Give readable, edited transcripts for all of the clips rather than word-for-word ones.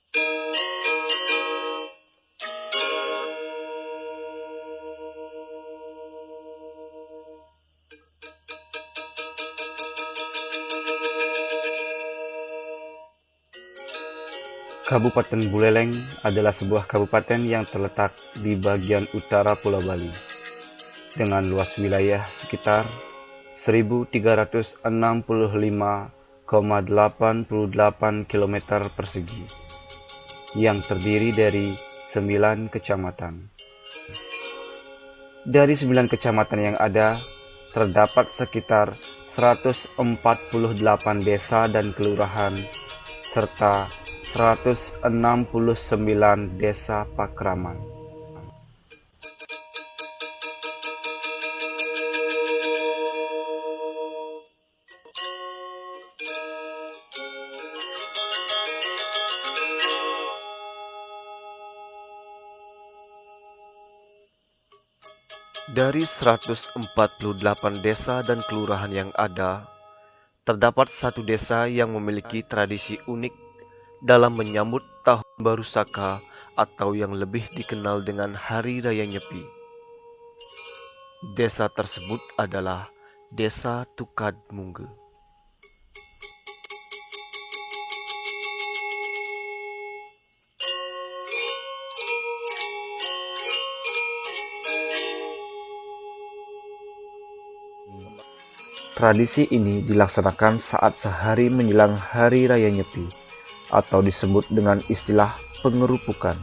Kabupaten Buleleng adalah sebuah kabupaten yang terletak di bagian utara Pulau Bali, dengan luas wilayah sekitar 1.365,88 km persegi, yang terdiri dari 9 kecamatan. Dari 9 kecamatan yang ada, terdapat sekitar 148 desa dan kelurahan, serta 169 desa pakraman. Dari 148 desa dan kelurahan yang ada, terdapat satu desa yang memiliki tradisi unik dalam menyambut Tahun Baru Saka atau yang lebih dikenal dengan Hari Raya Nyepi. Desa tersebut adalah Desa Tukad Mungge. Tradisi ini dilaksanakan saat sehari menjelang Hari Raya Nyepi, atau disebut dengan istilah pengerupukan.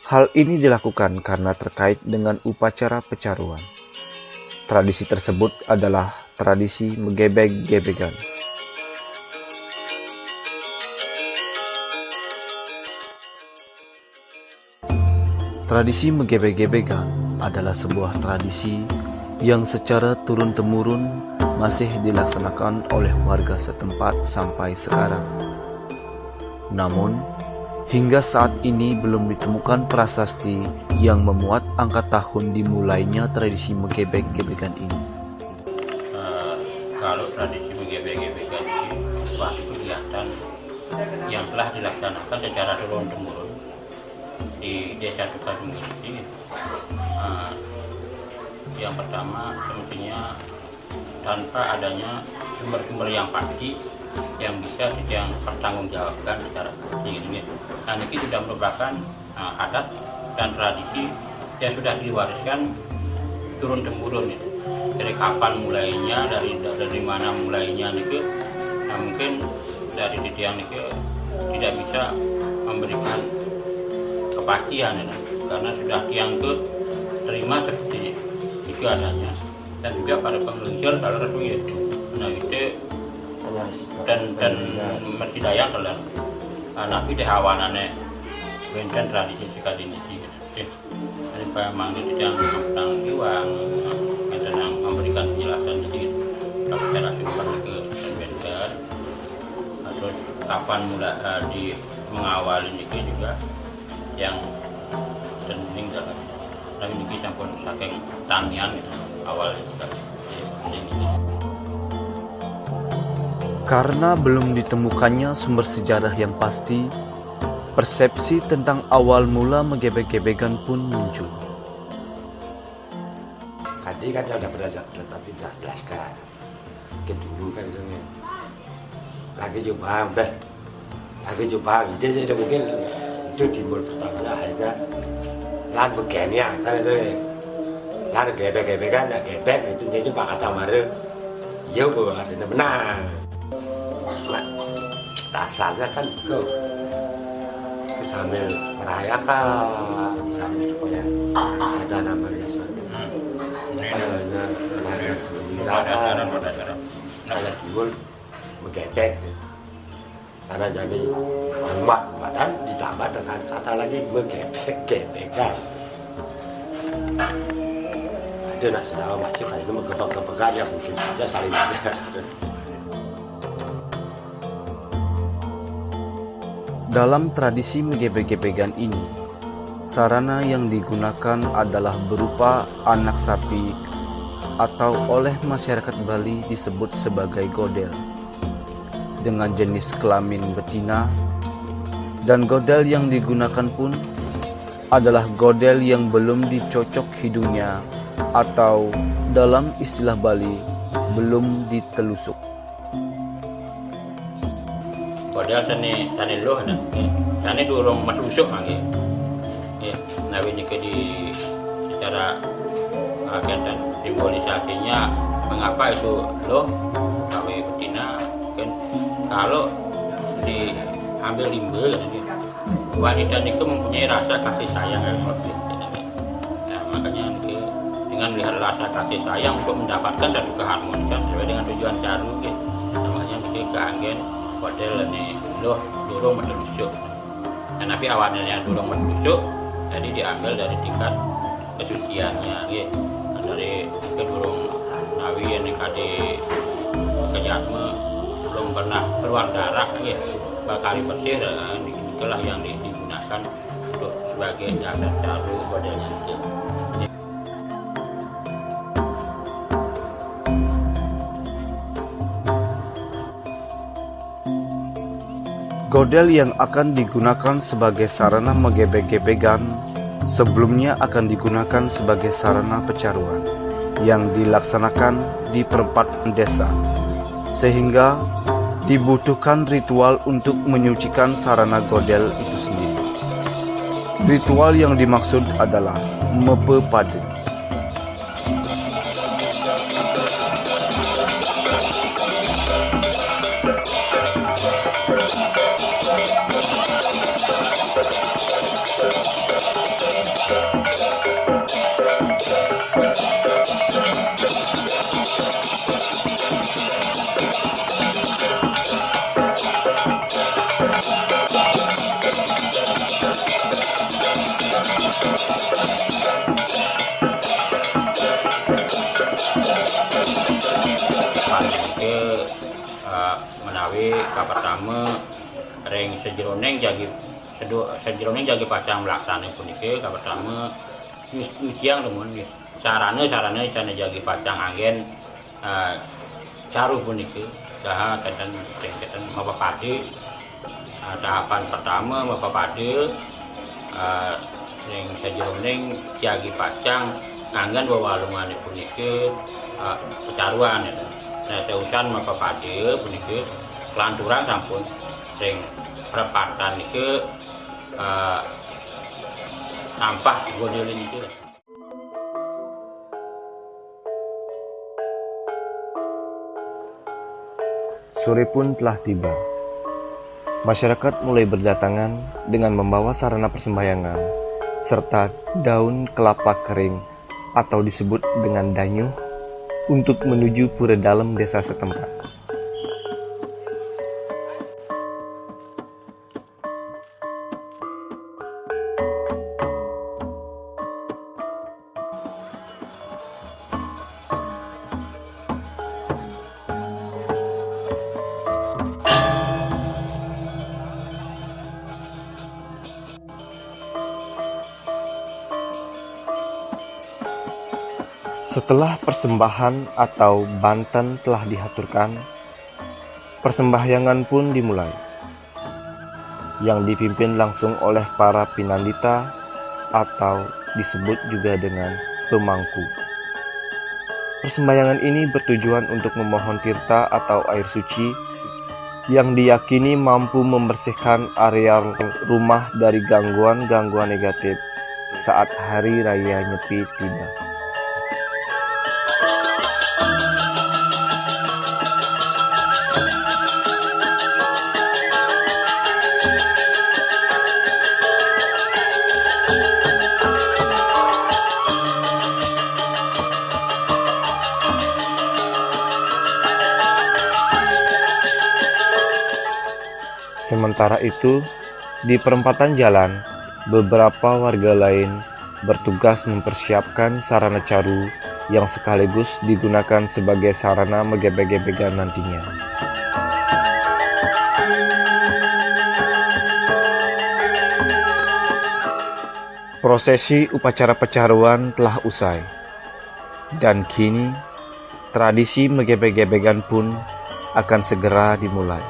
Hal ini dilakukan karena terkait dengan upacara pecaruan. Tradisi tersebut adalah tradisi megebeg-gebegan. Tradisi megebeg-gebegan adalah sebuah tradisi yang secara turun-temurun masih dilaksanakan oleh warga setempat sampai sekarang. Namun, hingga saat ini belum ditemukan prasasti yang memuat angka tahun dimulainya tradisi megebeg-gebegan ini. Kalau tradisi megebeg-gebegan ini suatu kegiatan yang telah dilaksanakan secara turun-temurun di Desa Tukad Mungge ini. Yang pertama, semestinya tanpa adanya sumber-sumber yang pasti yang bisa dipertanggungjawabkan secara pasti gitu. Nah, ini sudah merupakan adat dan tradisi yang sudah diwariskan turun-temurun gitu. Dari kapan mulainya, dari mana mulainya gitu. Nah, mungkin dari tiang itu tidak bisa memberikan kepastian gitu. Karena sudah tiang itu terima seperti itu adanya, dan juga pada pengeluncur kalau resmi itu, nah itu dan mesti daya kalau nabi dehawanane benten tradisi sekali ini sih, jadi memang tidak tentang uang, yang memberikan penjelasan jadi secara sumber ke benten, terus kapan mulai di mengawali ini juga yang penting dalam. Tapi ini campur saking tanian awalnya juga. Karena belum ditemukannya sumber sejarah yang pasti, persepsi tentang awal mula megebeg-gebegan pun muncul. Tadi kan sudah belajar, tetapi tidak jelaskan. Mungkin dulu kan itu lagi coba, ide saya mungkin itu timbul pertama akhirnya. Lan begini kan itu, lan gebek-gebekan ya gebek itu jadi pak kata mare, iya bu ada benar. Dasarnya kan begitu, sambil merayakan, sambil supaya ada namanya suatu, adanya gembira, ada timbul begebek. Karena jadi umat-umatan ditambah dengan kata lagi megebek-gebekan. Ada nasi dalam masjid kali itu megebek-gebekan ya mungkin saja saling ada. Dalam tradisi megebeg-gebegan ini, sarana yang digunakan adalah berupa anak sapi atau oleh masyarakat Bali disebut sebagai godel, dengan jenis kelamin betina Dan godel yang digunakan pun adalah godel yang belum dicocok hidungnya atau dalam istilah Bali belum ditelusuk. Godel tani loh tani durung metusuk nggih. Ya, nawi niki di secara dan simbolisasinya mengapa itu loh nawi betina kan kalau diambil limbah wanita itu mempunyai rasa kasih sayang yang lebih. Nah, makanya niki dengan melihat rasa kasih sayang untuk mendapatkan satu keharmonisan sesuai dengan tujuan caru gitu. Nah, makanya niki keanggen model ini loh durung metusuk. Nah, tapi awalnya yang durung metusuk jadi diambil dari tingkat kesuciannya gitu. Nah, dari kedurung nawi yang dikade kejatme belum pernah keluar darah gitu. Bakali petir itulah yang digunakan untuk sebagai dasar caru modelnya itu. Godel yang akan digunakan sebagai sarana megebek-gebegan sebelumnya akan digunakan sebagai sarana pecaruan yang dilaksanakan di perempatan desa, sehingga dibutuhkan ritual untuk menyucikan sarana godel itu sendiri. Ritual yang dimaksud adalah mepe padu. Menawi pertama ring sejeroning jagi pasang melaksana puniki pertama nyuciang demun sarana sana jagi pasang angin caru puniki dah kadang mapapati tahapan pertama mapapati ring sejeroning jagi pasang angin wawalungan puniki pecaruan. Nah, teusan mapapati puniki kelanturan sampun sing perempatan niki sampah godel niki. Sore pun telah tiba. Masyarakat mulai berdatangan dengan membawa sarana persembahyangan serta daun kelapa kering atau disebut dengan danyuh untuk menuju pura dalam desa setempat. Setelah persembahan atau banten telah dihaturkan, persembahyangan pun dimulai, yang dipimpin langsung oleh para pinandita atau disebut juga dengan pemangku. Persembahyangan ini bertujuan untuk memohon tirta atau air suci yang diyakini mampu membersihkan area rumah dari gangguan-gangguan negatif saat hari raya Nyepi tiba. Sementara itu, di perempatan jalan, beberapa warga lain bertugas mempersiapkan sarana caru yang sekaligus digunakan sebagai sarana megebek-gebekan nantinya. Prosesi upacara pecaruan telah usai, dan kini tradisi megebek-gebekan pun akan segera dimulai.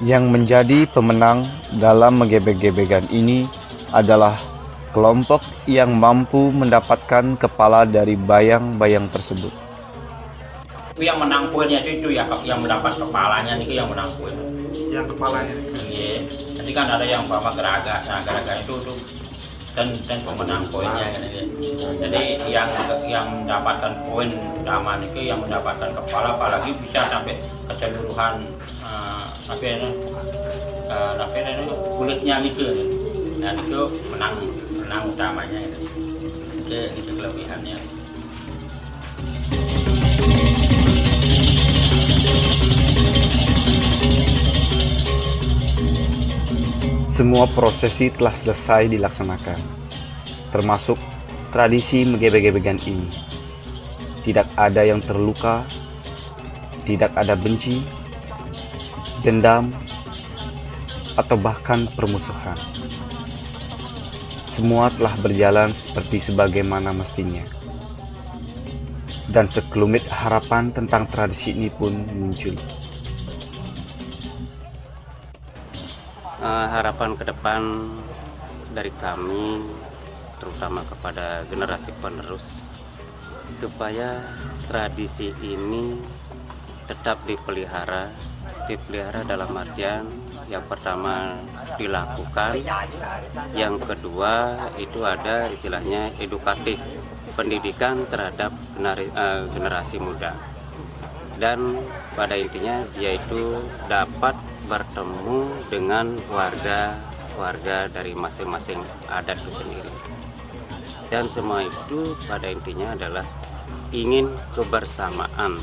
Yang menjadi pemenang dalam menggebek-gebekan ini adalah kelompok yang mampu mendapatkan kepala dari bayang-bayang tersebut. Yang menang poinnya itu ya, yang mendapat kepalanya nih yang menang poin. Yang kepalanya. Iya. Nanti kan ada yang bawa geraga, nah geraga itu tuh dan pemenang poinnya kan ini. Jadi yang mendapatkan poin utama itu yang mendapatkan kepala, apalagi bisa sampai keseluruhan kulitnya itu. Dan itu menang utamanya itu kelebihannya. Semua prosesi telah selesai dilaksanakan, termasuk tradisi menggebek-gebekan ini. Tidak ada yang terluka, tidak ada benci, dendam, atau bahkan permusuhan. Semua telah berjalan seperti sebagaimana mestinya. Dan sekelumit harapan tentang tradisi ini pun muncul. Harapan ke depan dari kami, terutama kepada generasi penerus, supaya tradisi ini tetap dipelihara dalam artian yang pertama dilakukan, yang kedua itu ada istilahnya edukatif, pendidikan terhadap generasi muda, dan pada intinya dia itu dapat bertemu dengan warga dari masing-masing adat itu sendiri. Dan semua itu pada intinya adalah ingin kebersamaan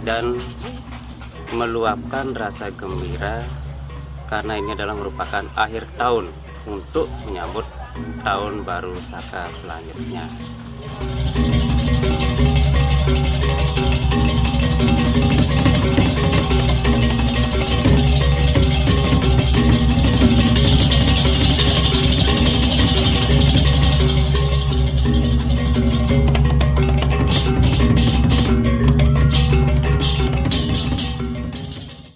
dan meluapkan rasa gembira karena ini adalah merupakan akhir tahun untuk menyambut tahun baru Saka selanjutnya.